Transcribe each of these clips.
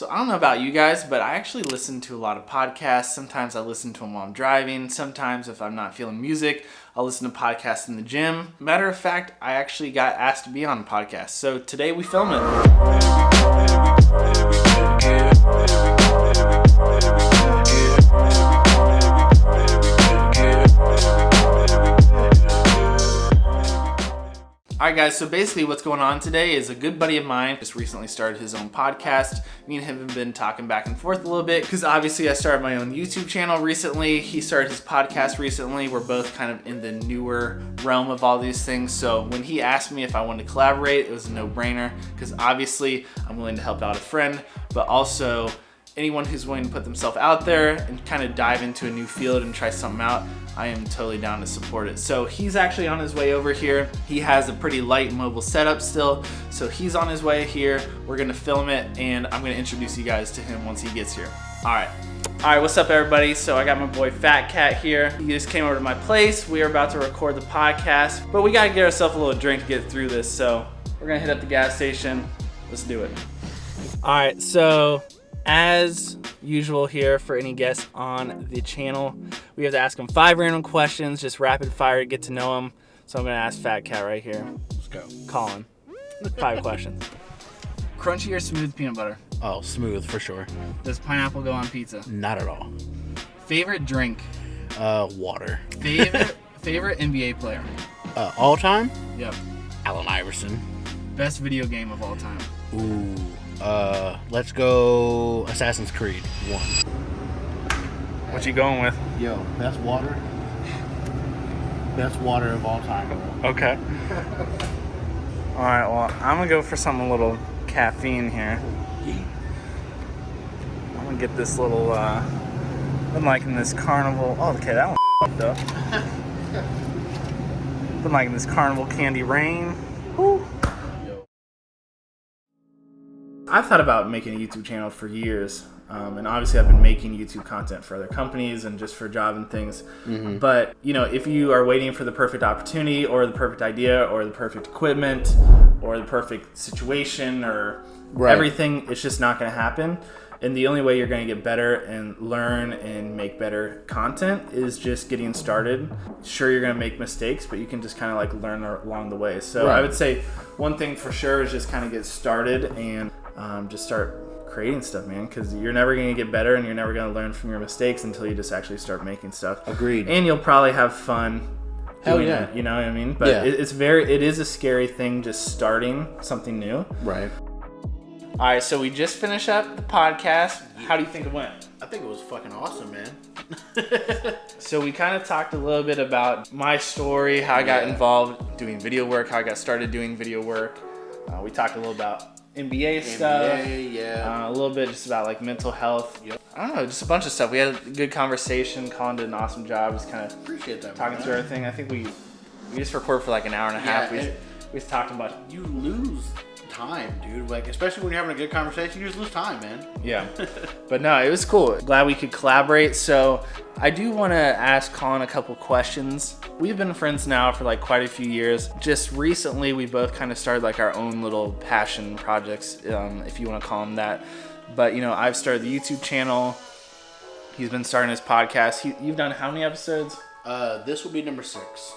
So I don't know about you guys, but I actually listen to a lot of podcasts. Sometimes I listen to them while I'm driving. Sometimes if I'm not feeling music, I'll listen to podcasts in the gym. Matter of fact, I actually got asked to be on a podcast. So today we film it. Alright guys, so basically what's going on today is a good buddy of mine just recently started his own podcast. Me and him have been talking back and forth a little bit because obviously I started my own YouTube channel recently. He started his podcast recently. We're both kind of in the newer realm of all these things. So when he asked me if I wanted to collaborate, it was a no-brainer because obviously I'm willing to help out a friend, but also anyone who's willing to put themselves out there and kind of dive into a new field and try something out, I am totally down to support it. So he's actually on his way over here. He has a pretty light mobile setup still. So he's on his way here. We're gonna film it and I'm gonna introduce you guys to him once he gets here. All right, what's up everybody? So I got my boy Fat Cat here. He just came over to my place. We are about to record the podcast, but we gotta get ourselves a little drink to get through this. So we're gonna hit up the gas station. Let's do it. All right, so as usual here for any guests on the channel, we have to ask them 5 random questions, just rapid fire to get to know them. So I'm gonna ask Fat Cat right here. Let's go. Colin, 5 questions. Crunchy or smooth peanut butter? Oh, smooth for sure. Does pineapple go on pizza? Not at all. Favorite drink? Water. Favorite NBA player? All time? Yep. Allen Iverson. Best video game of all time? Ooh. Let's go Assassin's Creed 1. What you going with? Yo, best water. Best water of all time, bro. Okay. All right, well, I'm gonna go for something a little caffeine here. I'm gonna get this little, been liking this Carnival. Oh, okay, that one fucked up. Been liking this Carnival Candy Rain. Woo. I've thought about making a YouTube channel for years, and obviously I've been making YouTube content for other companies and just for job and things. Mm-hmm. But you know, if you are waiting for the perfect opportunity or the perfect idea or the perfect equipment or the perfect situation or everything, it's just not going to happen. And the only way you're going to get better and learn and make better content is just getting started. Sure, you're going to make mistakes, but you can just kind of like learn along the way. So I would say one thing for sure is just kind of get started and just start creating stuff, man, because you're never going to get better and you're never going to learn from your mistakes until you just actually start making stuff. Agreed. And you'll probably have fun. Hell yeah. It, you know what I mean? But it is a scary thing just starting something new. Right. All right, so we just finished up the podcast. How do you think it went? I think it was fucking awesome, man. So we kind of talked a little bit about my story, how I got involved doing video work, how I got started doing video work. We talked a little about NBA stuff. A little bit just about like mental health. Yep. I don't know, just a bunch of stuff. We had a good conversation. Colin did an awesome job. Just kind of appreciate that, talking through everything. I think we just recorded for like an hour and a half. We was talking about. You lose time, dude. Like, especially when you're having a good conversation, you just lose time, man. Yeah. But no, it was cool. Glad we could collaborate. So I do want to ask Colin a couple questions. We've been friends now for like quite a few years. Just recently, we both kind of started like our own little passion projects, if you want to call them that. But, you know, I've started the YouTube channel. He's been starting his podcast. You've done how many episodes? This will be number 6.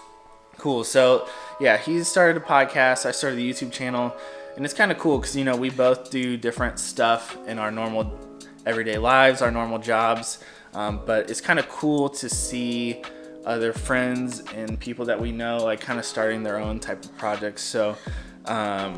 Cool. So, yeah, he started a podcast. I started the YouTube channel. And it's kind of cool because, you know, we both do different stuff in our normal everyday lives, our normal jobs. But it's kind of cool to see other friends and people that we know, like, kind of starting their own type of projects. So, tell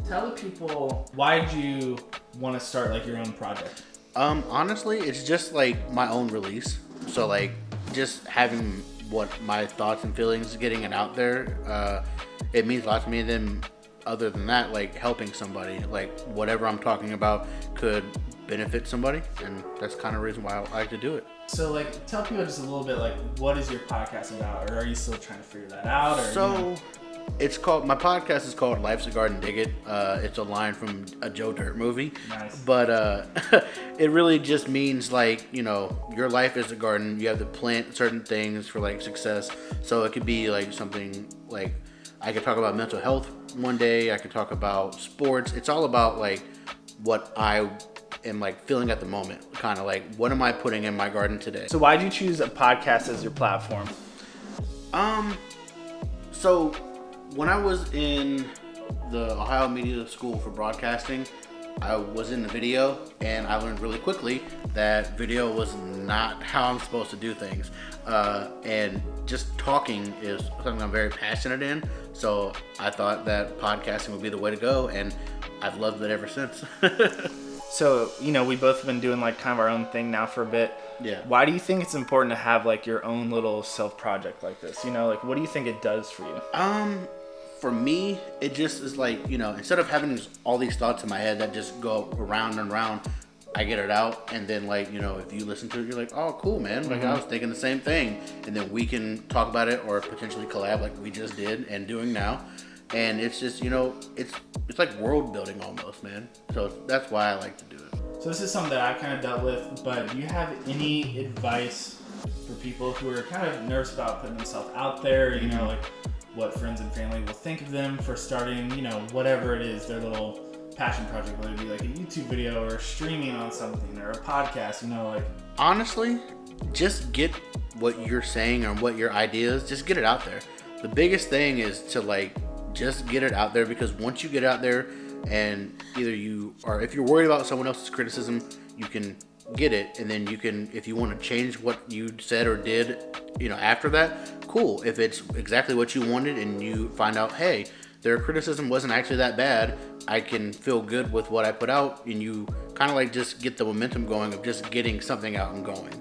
the people, why did you want to start, like, your own project? Honestly, it's just, like, my own release. So, like, just having what my thoughts and feelings, getting it out there, it means a lot to me. Then, other than that, like, helping somebody, like, whatever I'm talking about could benefit somebody, and that's kind of the reason why I like to do it. So, like, tell people just a little bit, like, what is your podcast about, or are you still trying to figure that out? Or, so, you know? It's called, my podcast is called Life's a Garden, Dig It. It's a line from a Joe Dirt movie. Nice. But it really just means, like, you know, your life is a garden. You have to plant certain things for, like, success. So it could be like something like, I could talk about mental health one day. I could talk about sports. It's all about, like, what I am like feeling at the moment. Kind of like, what am I putting in my garden today? So why did you choose a podcast as your platform? So when I was in the Ohio Media School for Broadcasting, I was in the video, and I learned really quickly that video was not how I'm supposed to do things. And just talking is something I'm very passionate in. So I thought that podcasting would be the way to go, and I've loved it ever since. So, you know, we both have been doing like kind of our own thing now for a bit. Yeah. Why do you think it's important to have like your own little self project like this? You know, like what do you think it does for you? For me, it just is like, you know, instead of having all these thoughts in my head that just go around and around, I get it out, and then like, you know, if you listen to it, you're like, oh, cool, man. Like I was thinking the same thing, and then we can talk about it or potentially collab like we just did and doing now. And it's just, you know, it's like world building almost, man. So that's why I like to do it. So this is something that I've kind of dealt with, but do you have any advice for people who are kind of nervous about putting themselves out there, you know, like what friends and family will think of them for starting, you know, whatever it is, their little passion project, whether it be like a YouTube video or streaming on something or a podcast, you know, like... Honestly, just get what you're saying or what your idea is, just get it out there. The biggest thing is to like, just get it out there, because once you get out there and either you, or if you're worried about someone else's criticism, you can get it, and then you can, if you want to change what you said or did, you know, after that, cool. If it's exactly what you wanted and you find out, hey, their criticism wasn't actually that bad, I can feel good with what I put out, and you kind of like just get the momentum going of just getting something out and going.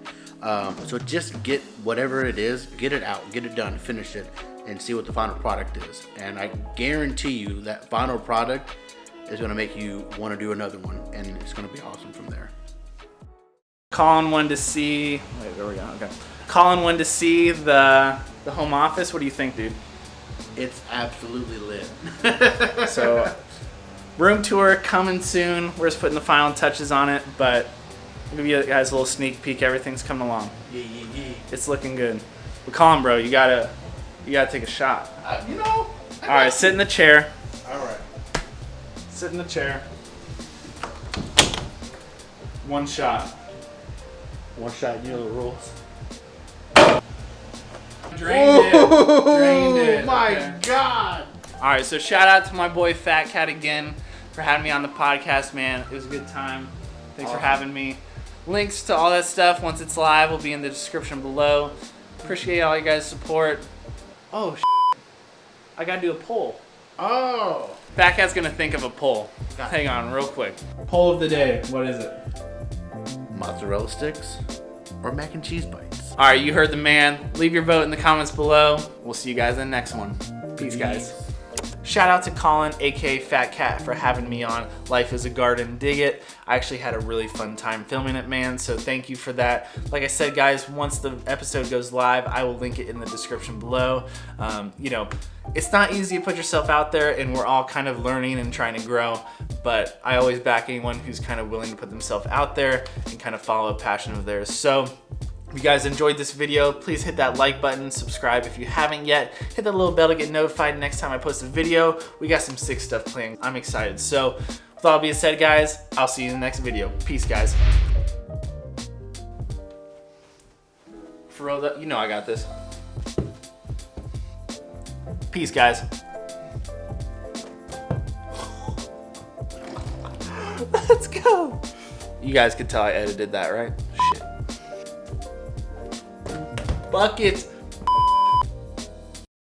So just get whatever it is, get it out, get it done, finish it, and see what the final product is. And I guarantee you that final product is going to make you want to do another one, and it's going to be awesome from there. Colin wanted to see... Wait, there we go. Okay. Colin wanted to see the home office. What do you think, dude? It's absolutely lit. So, room tour coming soon. We're just putting the final touches on it, but I'll give you guys a little sneak peek. Everything's coming along. Yeah. It's looking good. But Colin, bro, you gotta take a shot. You know. All right, sit in the chair. All right. Sit in the chair. One shot. One shot, you know the rules. Drained it. Oh my Okay. God. All right, so shout out to my boy Fat Cat again for having me on the podcast, man. It was a good time. Thanks for having me. Links to all that stuff once it's live will be in the description below. Appreciate all you guys' support. Oh, I gotta do a poll. Oh. Fat Cat's gonna think of a poll. Hang on, real quick. Poll of the day. What is it? Mozzarella sticks or mac and cheese bites? All right, you heard the man. Leave your vote in the comments below. We'll see you guys in the next one. Peace, guys. Shout out to Colin, aka Fat Cat, for having me on Life is a Garden. Dig it. I actually had a really fun time filming it, man, so thank you for that. Like I said, guys, once the episode goes live, I will link it in the description below. You know, it's not easy to put yourself out there, and we're all kind of learning and trying to grow, but I always back anyone who's kind of willing to put themselves out there and kind of follow a passion of theirs. So, if you guys enjoyed this video, please hit that like button, subscribe if you haven't yet, hit that little bell to get notified next time I post a video. We got some sick stuff planned. I'm excited. So with all being said, guys, I'll see you in the next video. Peace, guys. For real, you know I got this. Peace, guys. Let's go. You guys could tell I edited that, right? Shit. Buckets.